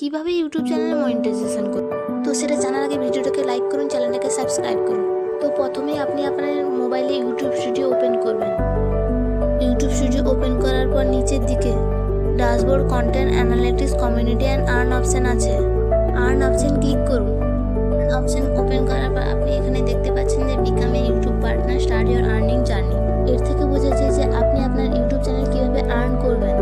কিভাবে ইউটিউব চ্যানেলে মনিটাইজেশন করবেন। তো সেটা জানার আগে ভিডিওটাকে লাইক করুন, চ্যানেলটাকে সাবস্ক্রাইব করুন। তো প্রথমেই আপনি আপনার মোবাইলে ইউটিউব স্টুডিও ওপেন করবেন। ইউটিউব স্টুডিও ওপেন করার পর নিচের দিকে dashboard, content analytics, community and earn option আছে। আর্ন অপশান ক্লিক করুন। অপশান ওপেন করার পর আপনি এখানে দেখতে পাচ্ছেন যে become a YouTube partner, start your earning journey. এর থেকে বোঝা যায় যে আপনি আপনার ইউটিউব চ্যানেল কীভাবে আর্ন করবেন।